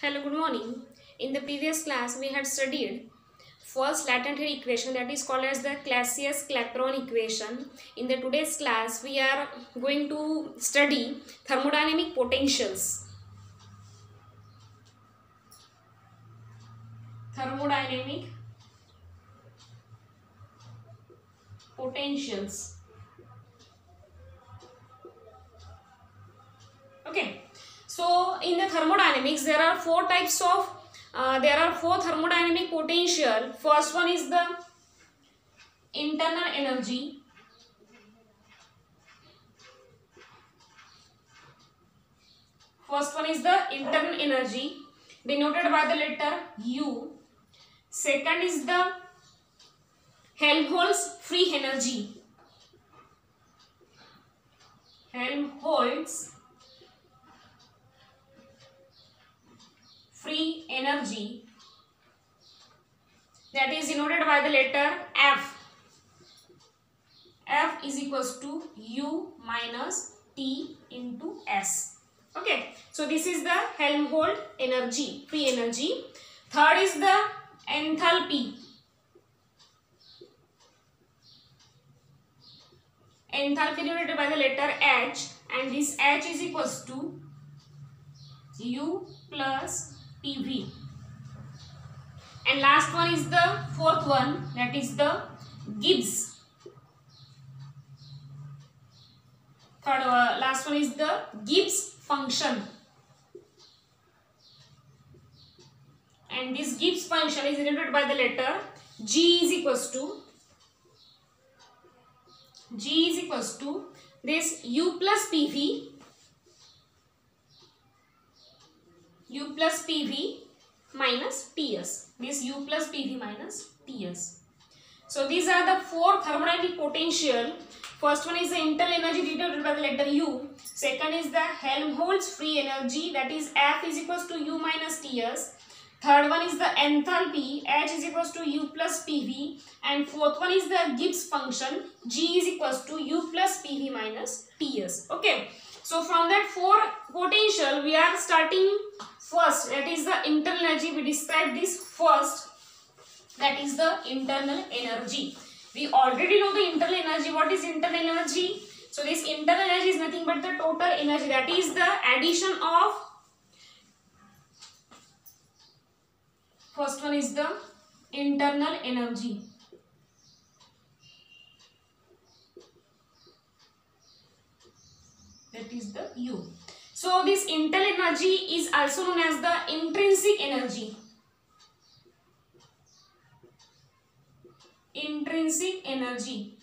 Hello, good morning. In the previous class, we had studied first latent heat equation, that is called as the Clausius-Clapeyron equation. In the today's class, we are going to study thermodynamic potentials. Thermodynamic potentials. Okay. So in the thermodynamics, there are four thermodynamic potential. First one is the internal energy. First one is the internal energy denoted by the letter U. Second is the Helmholtz free energy. Helmholtz free energy, that is denoted by the letter F. F is equals to U minus T into S. Okay, so this is the Helmholtz energy, free energy. Third is the enthalpy. Enthalpy denoted by the letter H, and this H is equals to U plus PV. And last one is the fourth one, that is the Gibbs. Last one is the Gibbs function. And this Gibbs function is denoted by the letter G is equals to this U plus PV minus Ts. This U plus PV minus Ts. So these are the four thermodynamic potential. First one is the internal energy denoted by the letter U. Second is the Helmholtz free energy, that is F is equals to U minus Ts. Third one is the enthalpy, H is equals to U plus PV. And fourth one is the Gibbs function, G is equals to U plus PV minus Ts. Okay. So from that four potential, we are starting first, that is the internal energy. We describe this first, that is the internal energy. We already know the internal energy. What is internal energy? So this internal energy is nothing but the total energy, that is the addition of, first one is the internal energy. That is the U. So this internal energy is also known as the intrinsic energy. Intrinsic energy.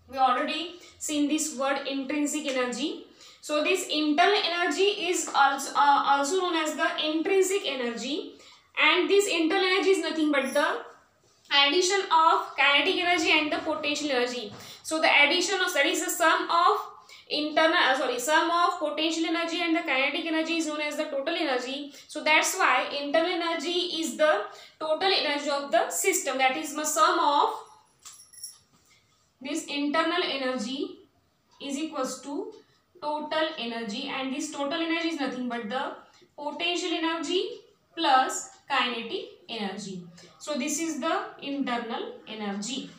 We already seen this word intrinsic energy. So this internal energy is also known as the intrinsic energy, and this internal energy is nothing but the addition of kinetic energy and the potential energy. So the addition of, that is the sum of potential energy and the kinetic energy is known as the total energy. So that's why internal energy is the total energy of the system, that is the sum of this internal energy is equals to total energy, and this total energy is nothing but the potential energy plus kinetic energy. So this is the internal energy.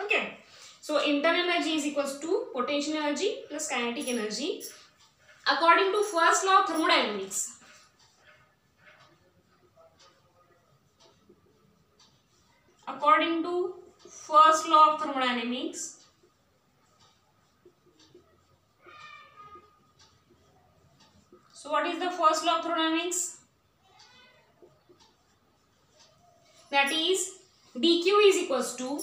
Okay. So internal energy is equals to potential energy plus kinetic energy according to first law of thermodynamics. According to first law of thermodynamics, so what is the first law of thermodynamics? That is dq is equals to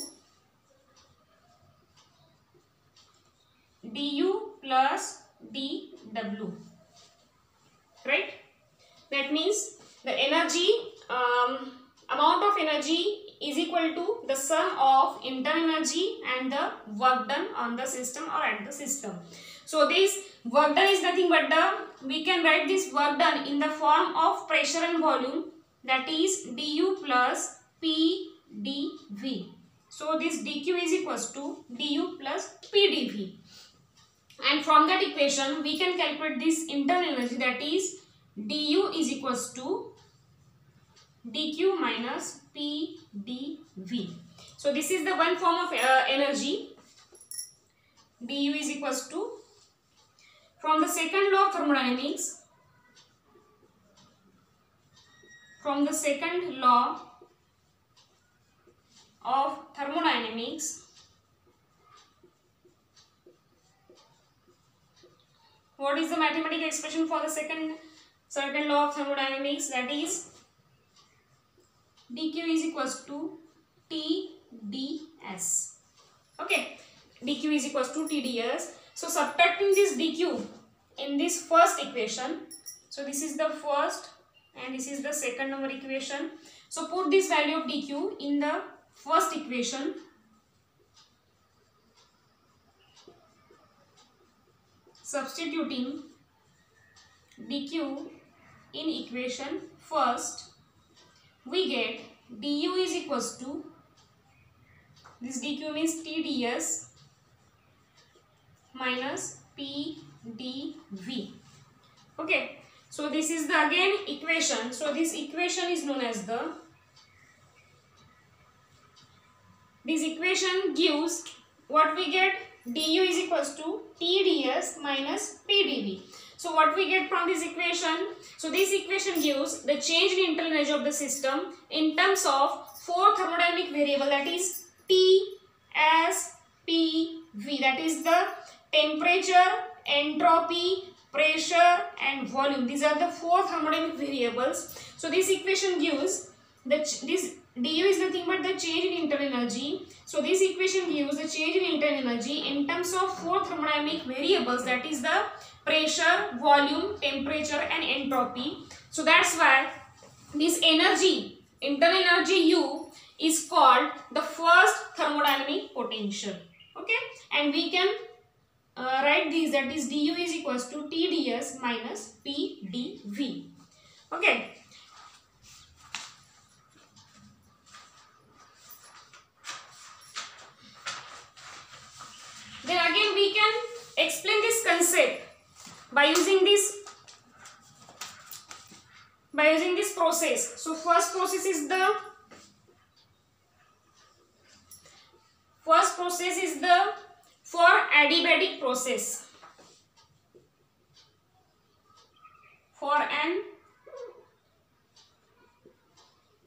du plus dw, right? That means the energy, amount of energy is equal to the sum of internal energy and the work done on the system or at the system. So this work done is nothing but we can write this work done in the form of pressure and volume, that is du plus p dv. So this dq is equals to du plus p dv. and from that equation we can calculate this internal energy, that is du is equals to dq minus pdv. So this is the one form of energy. Du is equals to, from the second law of thermodynamics, from the second law of thermodynamics, what is the mathematical expression for the second law of thermodynamics? That is dq is equals to TdS. Okay, dq is equals to TdS. So subtracting this dq in this first equation, so this is the first and this is the second number equation. So put this value of dq in the first equation. Substituting dq in equation first, we get du is equals to, this dq means TdS minus pdv. Okay, so this is the again equation. So this equation is known as the, this equation gives what we get, du is equals to TdS minus pdv. So what we get from this equation, so this equation gives the change in internal energy of the system in terms of four thermodynamic variable, that is T, S, P, V, that is the temperature, entropy, pressure and volume. These are the four thermodynamic variables. So this equation gives the this du is nothing but the change in internal energy. So this equation gives the change in internal energy in terms of four thermodynamic variables, that is the pressure, volume, temperature and entropy. So that's why this energy, internal energy U, is called the first thermodynamic potential. Okay, and we can write these, that is du is equals to TdS minus pdv. Okay. Then again we can explain this concept by using this process. So first process is the for adiabatic process. For an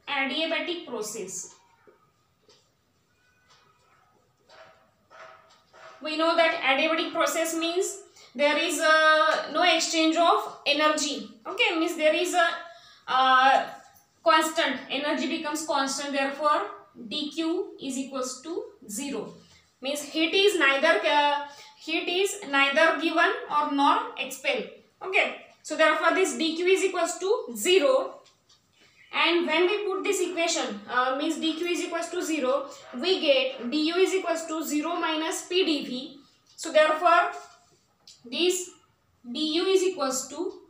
adiabatic process, we know that adiabatic process means there is no exchange of energy. Okay, means there is a constant, energy becomes constant, therefore dq is equals to 0. Means heat is neither given or nor expelled. Okay, so therefore this dq is equals to 0. And when we put this equation, means dq is equals to 0, we get du is equals to 0 minus pdv. So therefore this du is equals to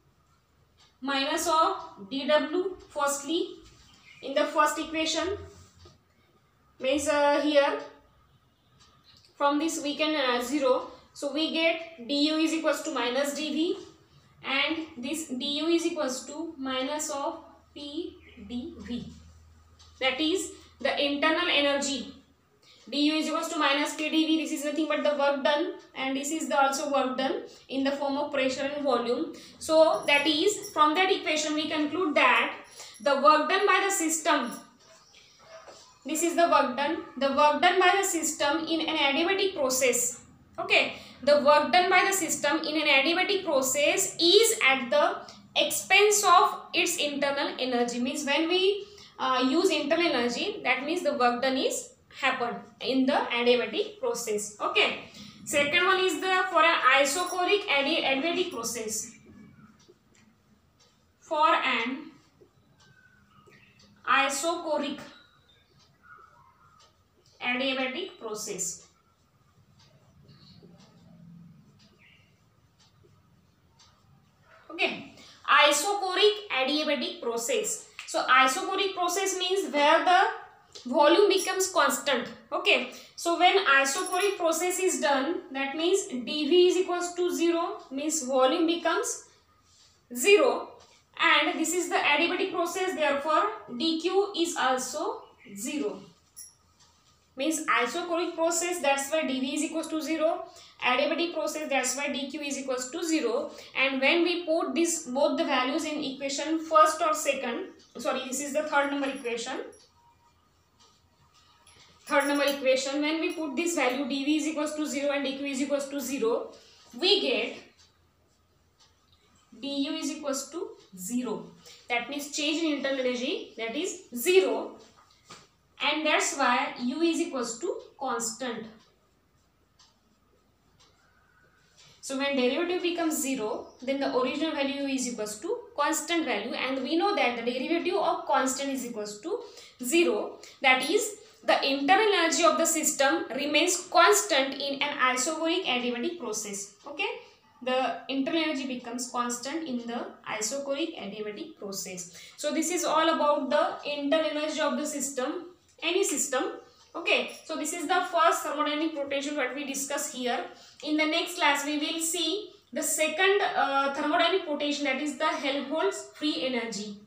minus of dw firstly in the first equation, means here from this we can 0. So we get du is equals to minus dv, and this du is equals to minus of pdv, that is the internal energy. Du is equals to minus pdv, this is nothing but the work done, and this is the also work done in the form of pressure and volume. So that is, from that equation we conclude that the work done by the system, this is the work done by the system in an adiabatic process. Okay, the work done by the system in an adiabatic process is at the expense of its internal energy. Means when we use internal energy, that means the work done is happened in the adiabatic process. Okay, second one is the for an isochoric adiabatic process. For an isochoric adiabatic process, okay, isochoric adiabatic process. So isochoric process means where the volume becomes constant. Okay, so when isochoric process is done, that means dV is equals to 0, means volume becomes 0, and this is the adiabatic process, therefore dq is also 0. Means isochoric process, that's why dV is equals to 0, adiabatic process, that's why dq is equals to 0. And when we put this both the values in equation first or second, sorry, this is the third number equation, when we put this value dV is equals to 0 and dq is equals to 0, we get du is equals to 0. That means change in internal energy, that is 0, and that's why u is equals to constant. So when derivative becomes 0, then the original value is equals to constant value, and we know that the derivative of constant is equals to 0. That is, the internal energy of the system remains constant in an isochoric adiabatic process. Okay, the internal energy becomes constant in the isochoric adiabatic process. So this is all about the internal energy of the system, any system. Okay, so this is the first thermodynamic potential that we discuss here. In the next class, we will see the second thermodynamic potential, that is the Helmholtz free energy.